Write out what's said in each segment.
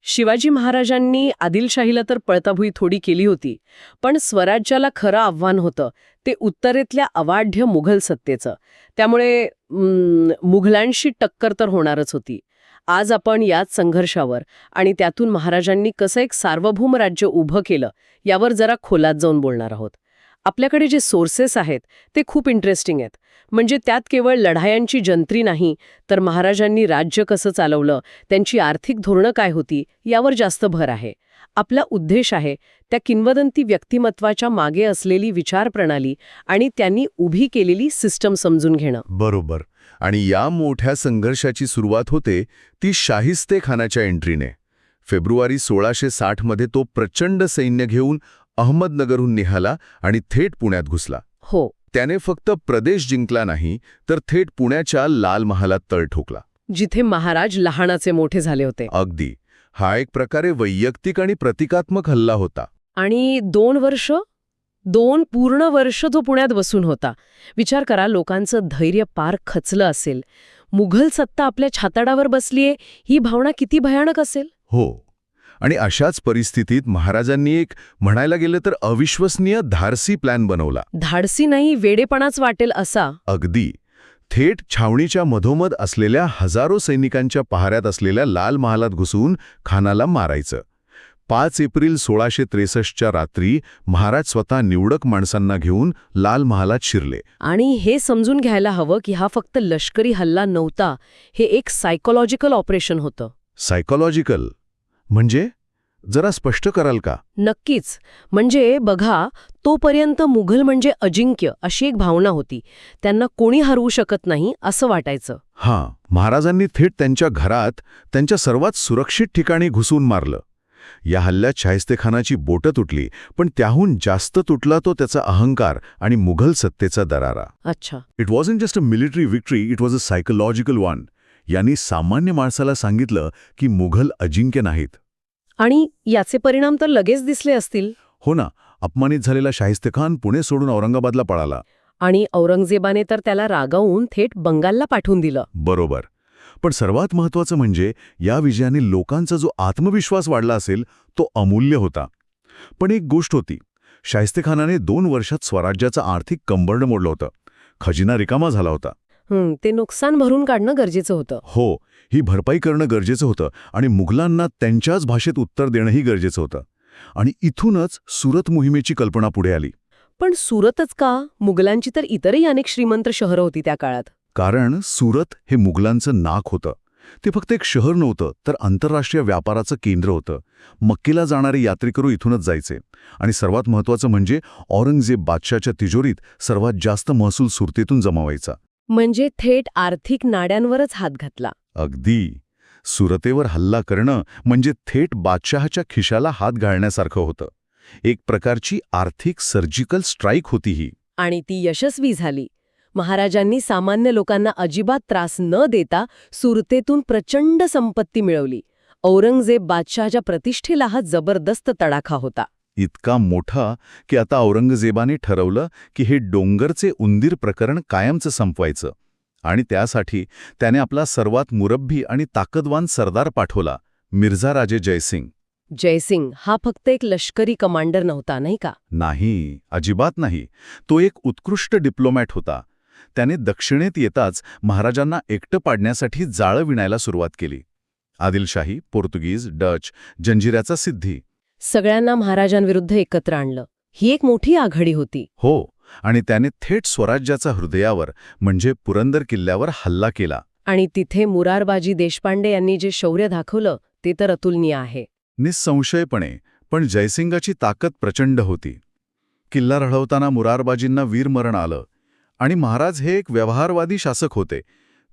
शिवाजी महाराजांनी आदिलशाहीला तर पळताभुई थोडी केली होती, पण स्वराज्याला खरं आव्हान होतं ते उत्तरेतल्या अवाढ्य मुघल सत्तेचं. त्यामुळे मुघलांशी टक्कर तर होणारच होती. आज आपण याच संघर्षावर आणि त्यातून महाराजांनी कसं एक सार्वभौम राज्य उभं केलं यावर जरा खोलात जाऊन बोलणार आहोत. आपल्याकडे जे सोर्सेस आहेत ते खूप इंटरेस्टिंग आहेत. म्हणजे त्यात केवळ लढायांची जंत्री नाही, तर महाराजांनी राज्य कसं चालवलं, त्यांची आर्थिक धोरणं काय होती यावर जास्त भर आहे. आपला उद्देश आहे त्या किंवदंती व्यक्तिमत्वाच्या मागे असलेली विचारप्रणाली आणि त्यांनी उभी केलेली सिस्टम समजून घेणं. बरोबर. आणि या मोठ्या संघर्षाची सुरुवात होते ती शाहिस्तेखानाच्या एंट्रीने. फेब्रुवारी 1660 मध्ये तो प्रचंड सैन्य घेऊन अहमदनगरहून निघाला आणि थेट पुण्यात घुसला. हो. त्याने फक्त प्रदेश जिंकला नाही, तर थेट पुण्याच्या लाल महालात तळ ठोकला, जिथे महाराज लहानाचे मोठे झाले होते. अगदी. हा एक प्रकारे वैयक्तिक आणि प्रतिकात्मक हल्ला होता. आणि 2 पूर्ण वर्ष तो पुण्यात बसून होता. विचार करा, लोकांचं धैर्य पार खचलं असेल. मुघल सत्ता आपल्या छाताडावर बसलीये ही भावना किती भयानक असेल. हो. आणि अशाच परिस्थितीत महाराजांनी एक म्हणायला गेलं तर अविश्वसनीय धाडसी प्लॅन बनवला. धाडसी नाही, वेडेपणाच वाटेल असा. अगदी. थेट छावणीच्या मधोमध असलेल्या हजारो सैनिकांच्या पहाऱ्यात असलेल्या लाल महालात घुसून खानाला मारायचं. 5 एप्रिल 1663च्या रात्री महाराज स्वतः निवडक माणसांना घेऊन लाल महालात शिरले. आणि हे समजून घ्यायला हवं की हा फक्त लष्करी हल्ला नव्हता, हे एक सायकोलॉजिकल ऑपरेशन होतं. सायकोलॉजिकल म्हणजे? जरा स्पष्ट कराल का? नक्कीच. म्हणजे बघा, तोपर्यंत मुघल म्हणजे अजिंक्य अशी एक भावना होती. त्यांना कोणी हरवू शकत नाही असं वाटायचं. हां. महाराजांनी थेट त्यांच्या घरात, त्यांच्या सर्वात सुरक्षित ठिकाणी घुसून मारलं. या हल्ल्यात शाहिस्तेखानाची बोटं तुटली, पण त्याहून जास्त तुटला तो त्याचा अहंकार आणि मुघल सत्तेचा दरारा. अच्छा. It wasn't just a military victory, it was a psychological one. यांनी सामान्य माणसाला सांगितलं की मुघल अजिंक्य नाहीत. आणि याचे परिणाम तर लगेच दिसले असतील. हो ना. अपमानित झालेला शाहिस्तेखान पुणे सोडून औरंगाबादला पळाला. आणि औरंगजेबाने तर त्याला रागावून थेट बंगालला पाठवून दिलं. बरोबर. पण सर्वात महत्त्वाचं म्हणजे या विजयाने लोकांचा जो आत्मविश्वास वाढला असेल तो अमूल्य होता. पण एक गोष्ट होती. शाहिस्तेखानाने 2 वर्षात स्वराज्याचं आर्थिक कंबरडं मोडलं होतं. खजिना रिकामा झाला होता. ते नुकसान भरून काढणं गरजेचं होतं. हो. ही भरपाई करणं गरजेचं होतं आणि मुघलांना त्यांच्याच भाषेत उत्तर देणंही गरजेचं होतं. आणि इथूनच सुरत मोहिमेची कल्पना पुढे आली. पण सुरतच का? मुघलांची तर इतरही अनेक श्रीमंत शहरं होती त्या काळात. कारण सुरत हे मुघलांचं नाक होतं. ते फक्त एक शहर नव्हतं, तर आंतरराष्ट्रीय व्यापाराचं केंद्र होतं. मक्केला जाणारे यात्रेकरू इथूनच जायचे. आणि सर्वात महत्त्वाचं म्हणजे औरंगजेब बादशाच्या तिजोरीत सर्वात जास्त महसूल सुरतेतून जमावायचा. म्हणजे थेट आर्थिक नाड्यांवरच हात घातला. अगदी. सुरतेवर हल्ला करणं म्हणजे थेट बादशहाच्या खिशाला हात घालण्यासारखं होतं. एक प्रकारची आर्थिक सर्जिकल स्ट्राईक होती ही. आणि ती यशस्वी झाली. महाराजांनी सामान्य लोकांना अजिबात त्रास न देता सुरतेतून प्रचंड संपत्ती मिळवली. औरंगजेब बादशहाच्या प्रतिष्ठेला हा जबरदस्त तडाखा होता. इतका मोठा की आता औरंगजेबाने ठरवलं की हे डोंगरचे उंदीर प्रकरण कायमचं संपवायचं. आणि त्यासाठी त्याने आपला सर्वात मुरब्बी आणि ताकदवान सरदार पाठवला, मिर्झा राजे जयसिंग. जयसिंग हा फक्त एक लष्करी कमांडर नव्हता, नाही का? नाही, अजिबात नाही. तो एक उत्कृष्ट डिप्लोमॅट होता. त्याने दक्षिणेत येताच महाराजांना एकटं पाडण्यासाठी जाळं विणायला सुरुवात केली. आदिलशाही, पोर्तुगीज, डच, जंजिऱ्याचा सिद्धी सगळ्यांना महाराजांविरुद्ध एकत्र आणलं. ही एक मोठी आघाडी होती. हो. आणि त्याने थेट स्वराज्याच्या हृदयावर म्हणजे पुरंदर किल्ल्यावर हल्ला केला. आणि तिथे मुरारबाजी देशपांडे यांनी जे शौर्य दाखवलं ते तर अतुलनीय आहे. निःसंशयपणे. पण जयसिंगाची ताकद प्रचंड होती. किल्ला लढवताना मुरारबाजींना वीरमरण आलं. आणि महाराज हे एक व्यवहारवादी शासक होते.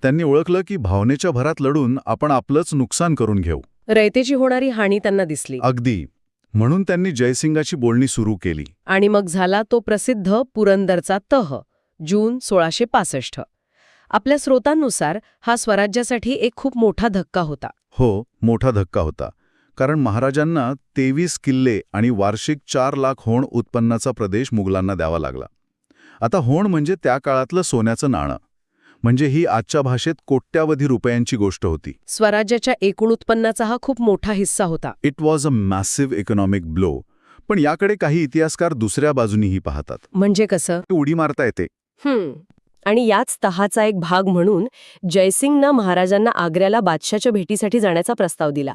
त्यांनी ओळखलं की भावनेच्या भरात लढून आपण आपलंच नुकसान करून घेऊ. रयतेची होणारी हानी त्यांना दिसली. अगदी. म्हणून त्यांनी जयसिंगाची बोलणी सुरू केली. आणि मग झाला तो प्रसिद्ध पुरंदरचा तह, जून 1665. आपल्या स्रोतांनुसार हा स्वराज्यासाठी एक खूप मोठा धक्का होता. हो, मोठा धक्का होता. कारण महाराजांना 23 किल्ले आणि वार्षिक 4 लाख होण उत्पन्नाचा प्रदेश मुघलांना द्यावा लागला. आता होण म्हणजे त्या काळातलं सोन्याचं नाणं. म्हणजे ही आजच्या भाषेत कोट्यावधी रुपयांची गोष्ट होती. स्वराज्याच्या एकूण उत्पन्नाचा हा खूप मोठा हिस्सा होता. It was a massive economic blow. पण याकडे काही इतिहासकार दुसऱ्या बाजूनीही पाहतात. म्हणजे कसं? उडी मारता येते. आणि याच तहाचा एक भाग म्हणून जयसिंगनं महाराजांना आग्र्याला बादशाच्या भेटीसाठी जाण्याचा प्रस्ताव दिला.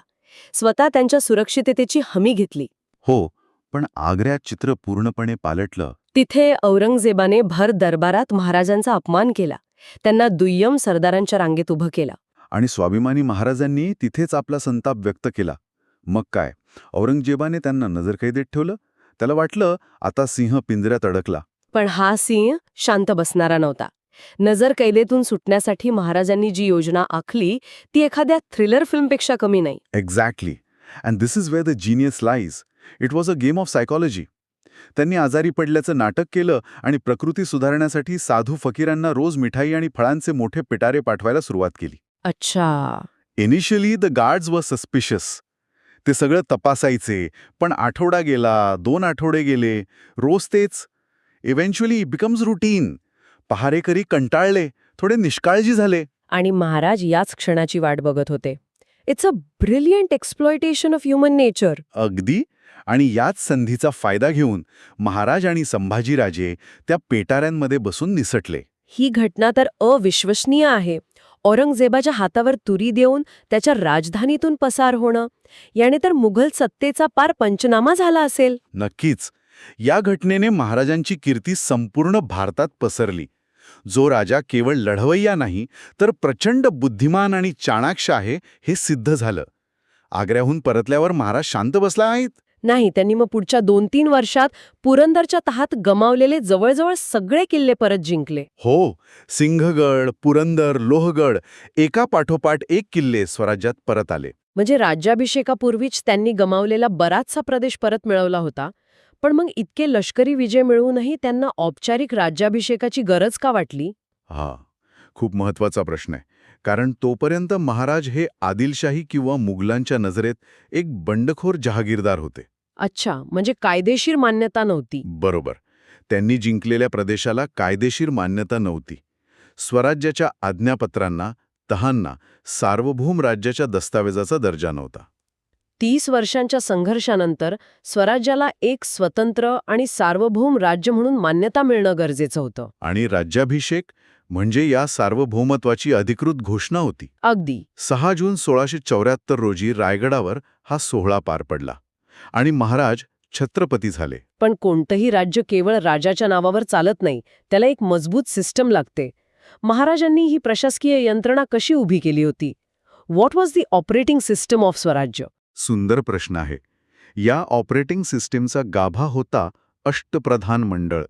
स्वतः त्यांच्या सुरक्षिततेची हमी घेतली. हो, पण आग्र्यात चित्र पूर्णपणे पालटलं. तिथे औरंगजेबाने भर दरबारात महाराजांचा अपमान केला. त्यांना दुय्यम सरदारांच्या रांगेत उभं केलं. आणि स्वाभिमानी महाराजांनी तिथेच आपला संताप व्यक्त केला. मग काय, औरंगजेबाने त्यांना नजरकैदेत ठेवलं. त्याला वाटलं आता सिंह पिंजऱ्यात अडकला. पण हा सिंह शांत बसणारा नव्हता. नजरकैदेतून सुटण्यासाठी महाराजांनी जी योजना आखली ती एखाद्या थ्रिलर फिल्मपेक्षा कमी नाही. Exactly. And this is where the genius lies. It was a game of psychology. त्यांनी आजारी पडल्याचं नाटक केलं आणि प्रकृती सुधारण्यासाठी साधू फकीरांना रोज मिठाई आणि फळांचे मोठे पिटारे पाठवायला सुरुवात केली. अच्छा. इनिशियली द गार्ड्स वर सस्पिशियस. ते सगळं तपासायचे, पण आठवडा गेला, 2 आठवडे गेले, रोज तेच. Eventually it becomes routine. पहारेकरी कंटाळले, थोडे निष्काळजी झाले. आणि महाराज याच क्षणाची वाट बघत होते. It's a brilliant exploitation of human nature. अगदी. आणि याच संधीचा फायदा घेऊन महाराज आणि संभाजीराजे त्या पेटाऱ्यांमध्ये बसून निसटले. ही घटना तर अविश्वसनीय आहे. औरंगजेबाच्या हातावर तुरी देऊन त्याच्या राजधानीतून पसार होणं, याने तर मुघल सत्तेचा पार पंचनामा झाला असेल. नक्कीच. या घटनेने महाराजांची कीर्ती संपूर्ण भारतात पसरली. जो राजा केवळ लढवय्या नाही, तर प्रचंड बुद्धिमान आणि चाणाक्ष आहे हे सिद्ध झालं. आग्र्याहून परतल्यावर महाराज शांत बसला नाहीत. नाही, त्यांनी मग पुढच्या 2-3 वर्षात पुरंदरच्या तहात गमावलेले जवळजवळ सगळे किल्ले परत जिंकले. हो, सिंहगड, पुरंदर, लोहगड एका पाठोपाठ एक किल्ले स्वराज्यात परत आले. म्हणजे राज्याभिषेकापूर्वीच त्यांनी गमावलेला बराचसा प्रदेश परत मिळवला होता. पण मग इतके लष्करी विजय मिळवूनही त्यांना औपचारिक राज्याभिषेकाची गरज का वाटली? खूप महत्वाचा प्रश्न आहे. कारण तोपर्यंत महाराज हे आदिलशाही किंवा मुघलांच्या नजरेत एक बंडखोर जहागीरदार होते. अच्छा, म्हणजे कायदेशीर मान्यता नव्हती. बरोबर. त्यांनी जिंकलेल्या प्रदेशाला कायदेशीर मान्यता नव्हती. स्वराज्याच्या आज्ञापत्रांना, तहांना सार्वभौम राज्याच्या दस्तावेजाचा दर्जा नव्हता. 30 वर्षांच्या संघर्षानंतर स्वराज्याला एक स्वतंत्र आणि सार्वभौम राज्य म्हणून मान्यता मिळणं गरजेचं होतं. आणि राज्याभिषेक म्हणजे या सार्वभौमत्वाची अधिकृत घोषणा होती. अगदी. 6 जून 1674 रोजी रायगडावर हा सोहळा पार पडला आणि महाराज छत्रपती झाले. पण कोणतंही राज्य केवळ राजाच्या नावावर चालत नाही. त्याला एक मजबूत सिस्टम लागते. महाराजांनी ही प्रशासकीय यंत्रणा कशी उभी केली होती? What was the operating system of स्वराज्य? सुंदर प्रश्न आहे. या ऑपरेटिंग सिस्टीमचा गाभा होता अष्टप्रधान मंडळ.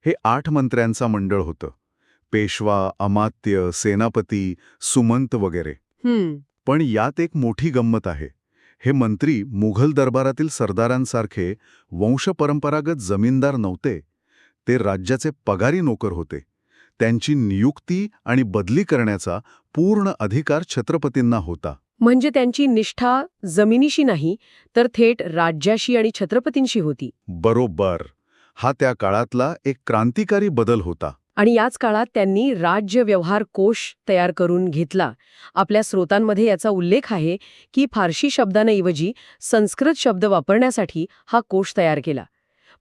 हे 8 मंत्र्यांचा मंडळ होतं. पेशवा, अमात्य, सेनापती, सुमंत वगैरे. पण यात एक मोठी गंमत आहे. हे मंत्री मुघल दरबारातील सरदारांसारखे वंशपरंपरागत जमीनदार नव्हते. ते राज्याचे पगारी नोकर होते. त्यांची नियुक्ती आणि बदली करण्याचा पूर्ण अधिकार छत्रपतींना होता. म्हणजे त्यांची निष्ठा जमिनीशी नाही, तर थेट राज्याशी आणि छत्रपतींशी होती. बरोबर. हा त्या काळातला एक क्रांतिकारी बदल होता. आणि याच काळात त्यांनी राज्य व्यवहार कोश तयार करून घेतला. आपल्या स्रोतांमध्ये याचा उल्लेख आहे की फारशी शब्दांऐवजी संस्कृत शब्द वापरण्यासाठी हा कोश तयार केला.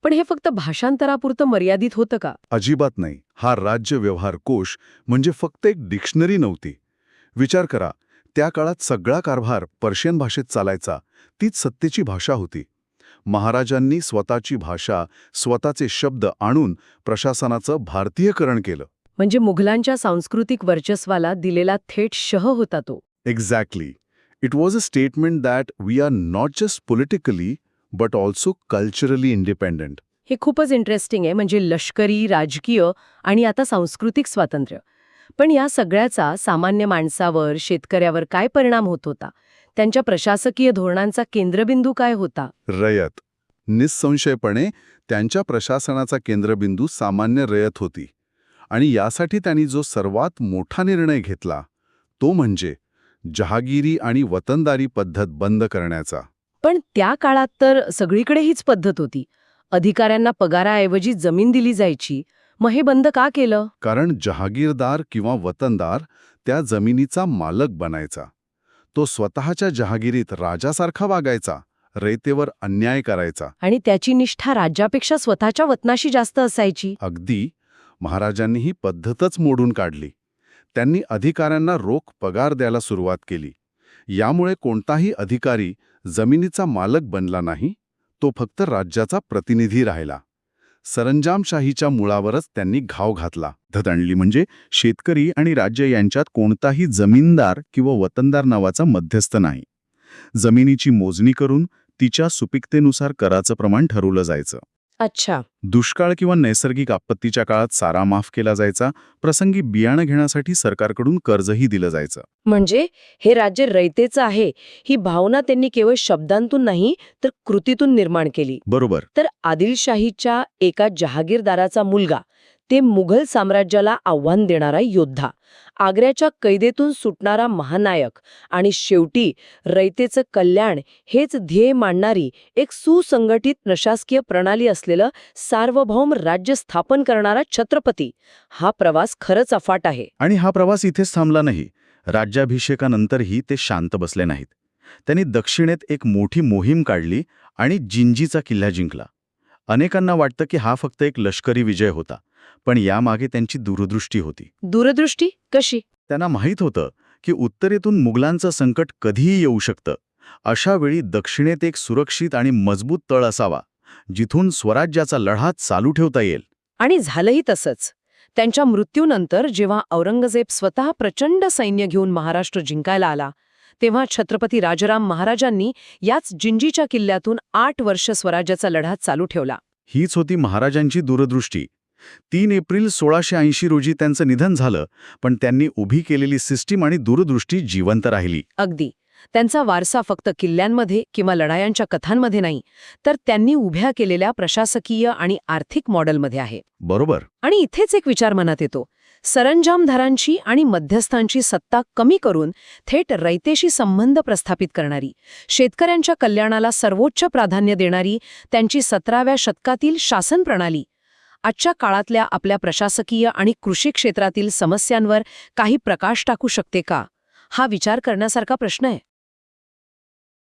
पण हे फक्त भाषांतरापुरतं मर्यादित होतं का? अजिबात नाही. हा राज्य व्यवहार कोश म्हणजे फक्त एक डिक्शनरी नव्हती. विचार करा, त्या काळात सगळा कारभार पर्शियन भाषेत चालायचा. तीच सत्तेची भाषा होती. महाराजांनी स्वतःची भाषा, स्वतःचे शब्द आणून प्रशासनाचं भारतीयकरण केलं. म्हणजे मुघलांच्या सांस्कृतिक वर्चस्वाला दिलेला थेट शह होता तो. Exactly. It was a statement that we are not just politically but also culturally independent. हे खूपच इंटरेस्टिंग आहे. म्हणजे लष्करी, राजकीय आणि आता सांस्कृतिक स्वातंत्र्य. पण या सगळ्याचा सामान्य माणसावर, शेतकऱ्यावर काय परिणाम होत होता? त्यांच्या प्रशासकीय धोरणांचा केंद्रबिंदू काय होता? रयत. निःसंशयपणे त्यांच्या प्रशासनाचा केंद्रबिंदू सामान्य रयत होती. आणि यासाठी त्यांनी जो सर्वात मोठा निर्णय घेतला तो म्हणजे जहागिरी आणि वतनदारी पद्धत बंद करण्याचा. पण त्या काळात तर सगळीकडे हीच पद्धत होती. अधिकाऱ्यांना पगाराऐवजी जमीन दिली जायची. मग हे बंद का केलं? कारण जहागीरदार किंवा वतनदार त्या जमिनीचा मालक बनायचा. तो स्वतःच्या जहागिरीत राजासारखा वागायचा, रयतेवर अन्याय करायचा. आणि त्याची निष्ठा राज्यापेक्षा स्वतःच्या वतनाशी जास्त असायची. अगदी. महाराजांनी ही पद्धतच मोडून काढली. त्यांनी अधिकाऱ्यांना रोख पगार द्यायला सुरुवात केली. यामुळे कोणताही अधिकारी जमिनीचा मालक बनला नाही, तो फक्त राज्याचा प्रतिनिधी राहिला. सरंजामशाहीच्या मुळावरच त्यांनी घाव घातला. पद्धत आणली म्हणजे शेतकरी आणि राज्य यांच्यात कोणताही जमीनदार किंवा वतनदार नावाचा मध्यस्थ नाही. जमिनीची मोजणी करून तिच्या सुपीकतेनुसार कराचं प्रमाण ठरवलं जायचं. अच्छा. दुष्काळ किंवा नैसर्गिक आपत्तीच्या काळात सारा माफ केला जायचा. प्रसंगी बियाणं घेण्यासाठी सरकारकडून कर्जही दिलं जायचं. म्हणजे हे राज्य रयतेचं आहे ही भावना त्यांनी केवळ शब्दांतून नाही तर कृतीतून निर्माण केली. बरोबर. तर आदिलशाहीच्या एका जहागीरदाराचा मुलगा, ते मुघल साम्राज्याला आव्हान देणारा योद्धा, आग्र्याच्या कैदेतून सुटणारा महानायक आणि शेवटी रयतेचं कल्याण हेच ध्येय मांडणारी एक सुसंघटित प्रशासकीय प्रणाली असलेलं सार्वभौम राज्य स्थापन करणारा छत्रपती, हा प्रवास खरंच अफाट आहे. आणि हा प्रवास इथेच थांबला नाही. राज्याभिषेकानंतरही ते शांत बसले नाहीत. त्यांनी दक्षिणेत एक मोठी मोहीम काढली आणि जिंजीचा किल्ला जिंकला. अनेकांना वाटतं की हा फक्त एक लष्करी विजय होता, पण यामागे त्यांची दूरदृष्टी होती. दूरदृष्टी कशी? त्यांना माहीत होतं की उत्तरेतून मुघलांचं संकट कधीही येऊ शकतं. अशा वेळी दक्षिणेत एक सुरक्षित आणि मजबूत तळ असावा, जिथून स्वराज्याचा लढा चालू ठेवता येईल. आणि झालंही तसंच. त्यांच्या मृत्यूनंतर जेव्हा औरंगजेब स्वतः प्रचंड सैन्य घेऊन महाराष्ट्र जिंकायला आला, तेव्हा छत्रपती राजाराम महाराजांनी याच जिंजीच्या किल्ल्यातून 8 वर्ष स्वराज्याचा लढा चालू ठेवला. हीच होती महाराजांची दूरदृष्टी. 3 एप्रिल 1680 रोजी त्यांचं निधन झालं, पण त्यांनी उभी केलेली सिस्टीम आणि दूरदृष्टी जिवंत राहिली. अगदी. त्यांचा वारसा फक्त किल्ल्यांमध्ये किंवा लढायांच्या कथांमध्ये नाही, तर त्यांनी उभ्या केलेल्या प्रशासकीय आणि आर्थिक मॉडेलमध्ये आहे. बरोबर. आणि इथेच एक विचार मनात येतो. सरंजामदारांची आणि मध्यस्थांची सत्ता कमी करून थेट रयतेशी संबंध प्रस्थापित करणारी, शेतकऱ्यांच्या कल्याणाला सर्वोच्च प्राधान्य देणारी त्यांची 17व्या शतकातील शासन प्रणाली आजच्या काळातल्या आपल्या प्रशासकीय आणि कृषी क्षेत्रातील समस्यांवर काही प्रकाश टाकू शकते का? हा विचार करण्यासारखा प्रश्न आहे.